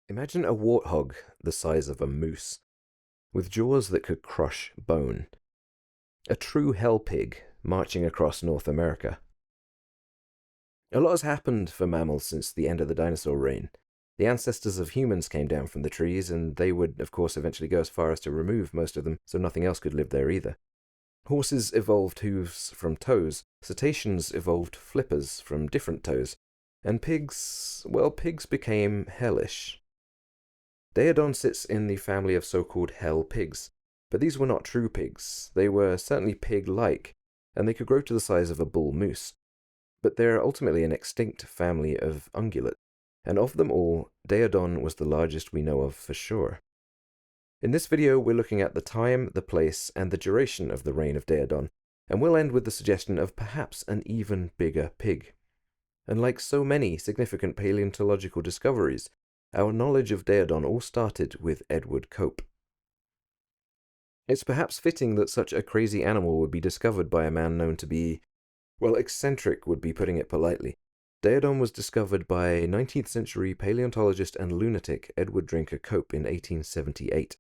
Imagine a warthog the size of a moose, with jaws that could crush bone. A true hell pig marching across North America. A lot has happened for mammals since the end of the dinosaur reign. The ancestors of humans came down from the trees, and they would, of course, eventually go as far as to remove most of them, so nothing else could live there either. Horses evolved hooves from toes, cetaceans evolved flippers from different toes, and pigs became hellish. Daeodon sits in the family of so-called hell pigs, but these were not true pigs. They were certainly pig-like, and they could grow to the size of a bull moose. But they're ultimately an extinct family of ungulate, and of them all, Daeodon was the largest we know of for sure. In this video, we're looking at the time, the place, and the duration of the reign of Daeodon, and we'll end with the suggestion of perhaps an even bigger pig. And like so many significant paleontological discoveries, our knowledge of Daeodon all started with Edward Cope. It's perhaps fitting that such a crazy animal would be discovered by a man known to be, well, eccentric would be putting it politely. Daeodon was discovered by 19th century paleontologist and lunatic Edward Drinker Cope in 1878.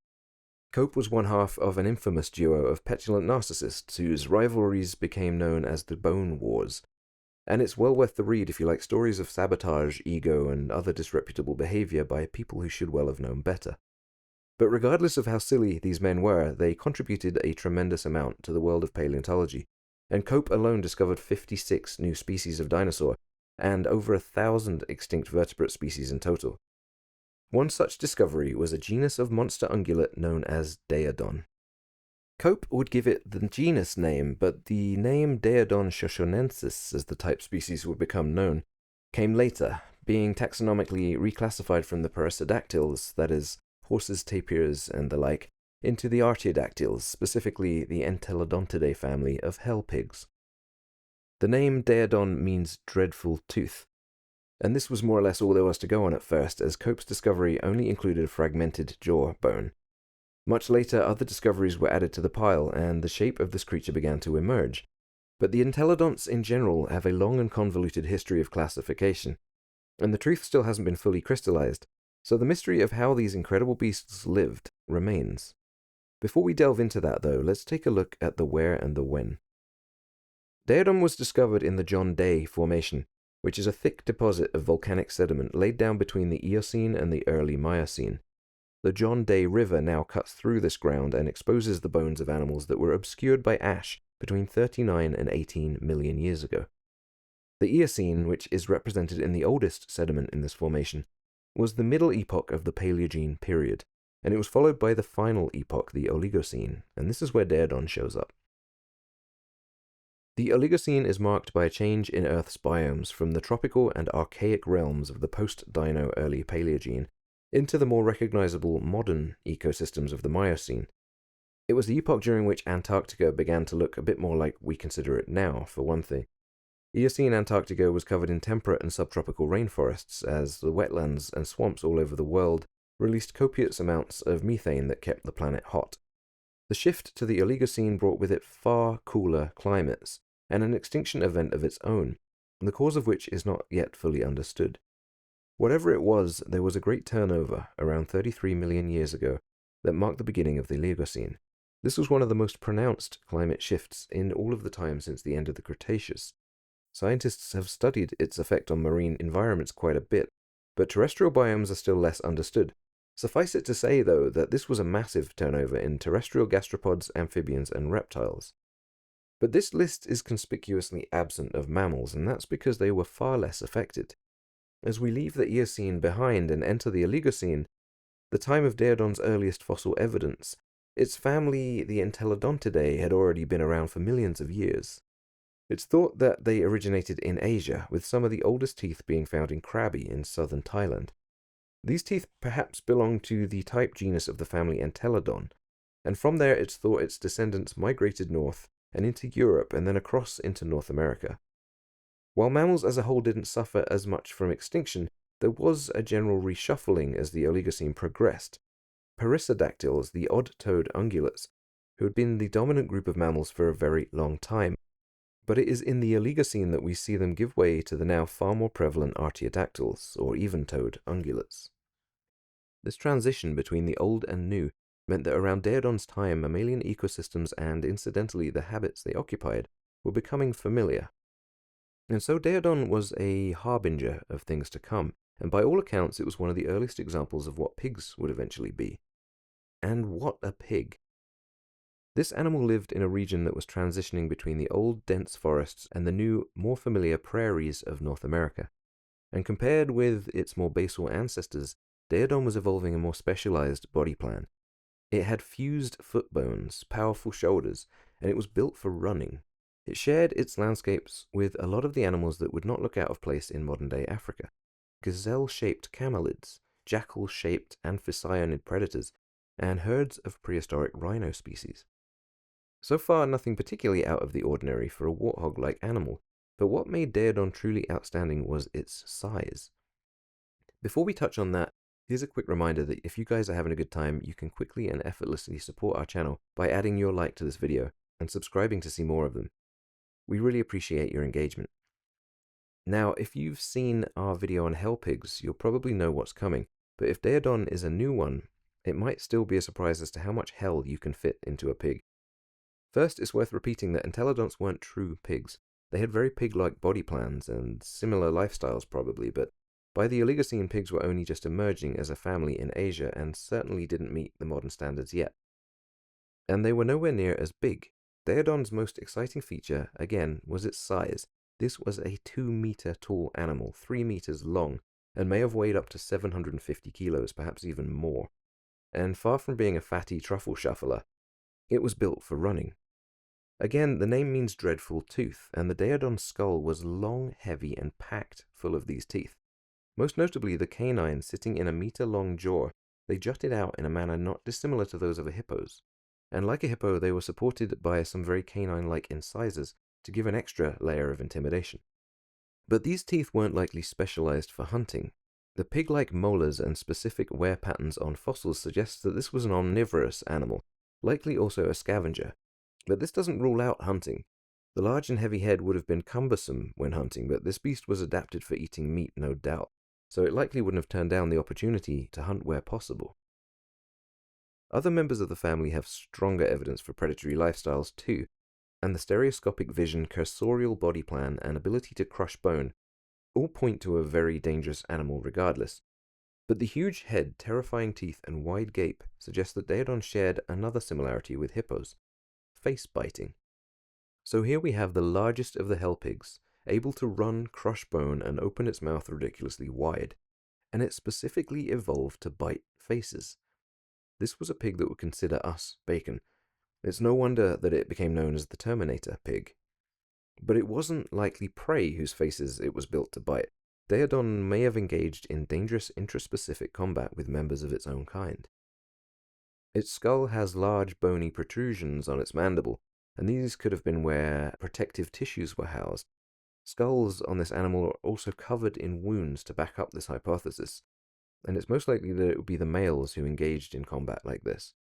Cope was one half of an infamous duo of petulant narcissists whose rivalries became known as the Bone Wars. And it's well worth the read if you like stories of sabotage, ego, and other disreputable behavior by people who should well have known better. But regardless of how silly these men were, they contributed a tremendous amount to the world of paleontology, and Cope alone discovered 56 new species of dinosaur, and over 1,000 extinct vertebrate species in total. One such discovery was a genus of monster ungulate known as Daeodon. Cope would give it the genus name, but the name Daeodon shoshonensis, as the type species would become known, came later, being taxonomically reclassified from the perissodactyls, that is, horses, tapirs, and the like, into the artiodactyls, specifically the Entelodontidae family of hell pigs. The name Daeodon means dreadful tooth, and this was more or less all there was to go on at first, as Cope's discovery only included fragmented jaw bone. Much later, other discoveries were added to the pile, and the shape of this creature began to emerge. But the Entelodonts in general have a long and convoluted history of classification, and the truth still hasn't been fully crystallized, so the mystery of how these incredible beasts lived remains. Before we delve into that, though, let's take a look at the where and the when. Daeodon was discovered in the John Day Formation, which is a thick deposit of volcanic sediment laid down between the Eocene and the early Miocene. The John Day River now cuts through this ground and exposes the bones of animals that were obscured by ash between 39 and 18 million years ago. The Eocene, which is represented in the oldest sediment in this formation, was the middle epoch of the Paleogene period, and it was followed by the final epoch, the Oligocene, and this is where Daeodon shows up. The Oligocene is marked by a change in Earth's biomes from the tropical and archaic realms of the post-dino early Paleogene into the more recognizable modern ecosystems of the Miocene. It was the epoch during which Antarctica began to look a bit more like we consider it now, for one thing. Eocene Antarctica was covered in temperate and subtropical rainforests, as the wetlands and swamps all over the world released copious amounts of methane that kept the planet hot. The shift to the Oligocene brought with it far cooler climates, and an extinction event of its own, the cause of which is not yet fully understood. Whatever it was, there was a great turnover around 33 million years ago that marked the beginning of the Oligocene. This was one of the most pronounced climate shifts in all of the time since the end of the Cretaceous. Scientists have studied its effect on marine environments quite a bit, but terrestrial biomes are still less understood. Suffice it to say, though, that this was a massive turnover in terrestrial gastropods, amphibians, and reptiles. But this list is conspicuously absent of mammals, and that's because they were far less affected. As we leave the Eocene behind and enter the Oligocene, the time of Daeodon's earliest fossil evidence, its family, the Entelodontidae, had already been around for millions of years. It's thought that they originated in Asia, with some of the oldest teeth being found in Krabi in southern Thailand. These teeth perhaps belong to the type genus of the family Entelodon, and from there it's thought its descendants migrated north and into Europe and then across into North America. While mammals as a whole didn't suffer as much from extinction, there was a general reshuffling as the Oligocene progressed. Perissodactyls, the odd-toed ungulates, who had been the dominant group of mammals for a very long time, but it is in the Oligocene that we see them give way to the now far more prevalent artiodactyls, or even-toed ungulates. This transition between the old and new meant that around Daeodon's time, mammalian ecosystems and, incidentally, the habits they occupied were becoming familiar. And so Daeodon was a harbinger of things to come, and by all accounts it was one of the earliest examples of what pigs would eventually be. And what a pig! This animal lived in a region that was transitioning between the old dense forests and the new, more familiar prairies of North America. And compared with its more basal ancestors, Daeodon was evolving a more specialized body plan. It had fused foot bones, powerful shoulders, and it was built for running. It shared its landscapes with a lot of the animals that would not look out of place in modern-day Africa. Gazelle-shaped camelids, jackal-shaped amphicyonid predators, and herds of prehistoric rhino species. So far, nothing particularly out of the ordinary for a warthog-like animal, but what made Daeodon truly outstanding was its size. Before we touch on that, here's a quick reminder that if you guys are having a good time, you can quickly and effortlessly support our channel by adding your like to this video and subscribing to see more of them. We really appreciate your engagement. Now, if you've seen our video on hell pigs, you'll probably know what's coming, but if Daeodon is a new one, it might still be a surprise as to how much hell you can fit into a pig. First, it's worth repeating that Entelodonts weren't true pigs. They had very pig-like body plans and similar lifestyles probably, but by the Oligocene, pigs were only just emerging as a family in Asia and certainly didn't meet the modern standards yet. And they were nowhere near as big. Daeodon's most exciting feature, again, was its size. This was a 2-meter tall animal, 3 meters long, and may have weighed up to 750 kilos, perhaps even more. And far from being a fatty truffle shuffler, it was built for running. Again, the name means dreadful tooth, and the Daeodon's skull was long, heavy, and packed full of these teeth. Most notably, the canines sitting in a meter-long jaw, they jutted out in a manner not dissimilar to those of a hippo's. And like a hippo, they were supported by some very canine-like incisors to give an extra layer of intimidation. But these teeth weren't likely specialized for hunting. The pig-like molars and specific wear patterns on fossils suggest that this was an omnivorous animal, likely also a scavenger. But this doesn't rule out hunting. The large and heavy head would have been cumbersome when hunting, but this beast was adapted for eating meat, no doubt, so it likely wouldn't have turned down the opportunity to hunt where possible. Other members of the family have stronger evidence for predatory lifestyles too, and the stereoscopic vision, cursorial body plan, and ability to crush bone all point to a very dangerous animal regardless. But the huge head, terrifying teeth, and wide gape suggest that Daeodon shared another similarity with hippos: face biting. So here we have the largest of the hell pigs, able to run, crush bone, and open its mouth ridiculously wide, and it specifically evolved to bite faces. This was a pig that would consider us bacon. It's no wonder that it became known as the Terminator Pig. But it wasn't likely prey whose faces it was built to bite. Daeodon may have engaged in dangerous intraspecific combat with members of its own kind. Its skull has large bony protrusions on its mandible, and these could have been where protective tissues were housed. Skulls on this animal are also covered in wounds to back up this hypothesis, and it's most likely that it would be the males who engaged in combat like this.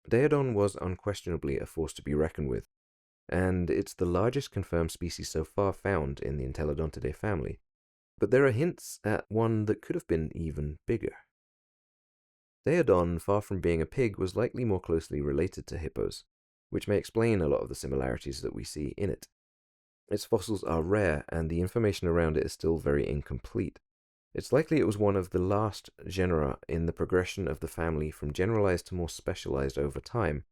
Daeodon was unquestionably a force to be reckoned with, and it's the largest confirmed species so far found in the Entelodontidae family, but there are hints at one that could have been even bigger. Daeodon, far from being a pig, was likely more closely related to hippos, which may explain a lot of the similarities that we see in it. Its fossils are rare, and the information around it is still very incomplete. It's likely it was one of the last genera in the progression of the family from generalized to more specialized over time,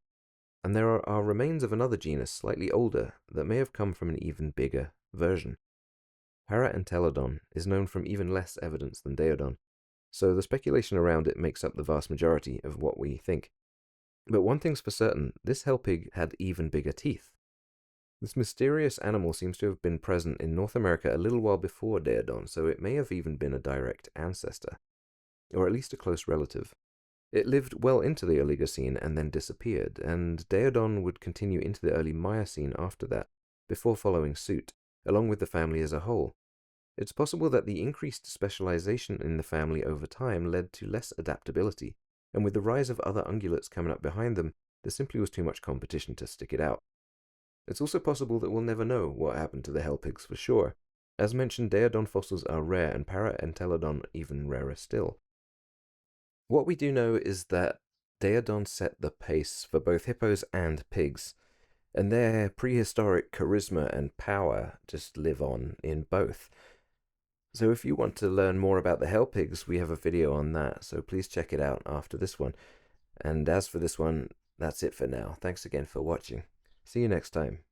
and there are remains of another genus slightly older that may have come from an even bigger version. Paraentelodon is known from even less evidence than Daeodon, so the speculation around it makes up the vast majority of what we think. But one thing's for certain, this hell pig had even bigger teeth. This mysterious animal seems to have been present in North America a little while before Daeodon, so it may have even been a direct ancestor, or at least a close relative. It lived well into the Oligocene and then disappeared, and Daeodon would continue into the early Miocene after that, before following suit, along with the family as a whole. It's possible that the increased specialization in the family over time led to less adaptability, and with the rise of other ungulates coming up behind them, there simply was too much competition to stick it out. It's also possible that we'll never know what happened to the hell pigs for sure. As mentioned, Daeodon fossils are rare and Paraentelodon even rarer still. What we do know is that Daeodon set the pace for both hippos and pigs, and their prehistoric charisma and power just live on in both. So if you want to learn more about the hell pigs, we have a video on that, so please check it out after this one. And as for this one, that's it for now. Thanks again for watching. See you next time.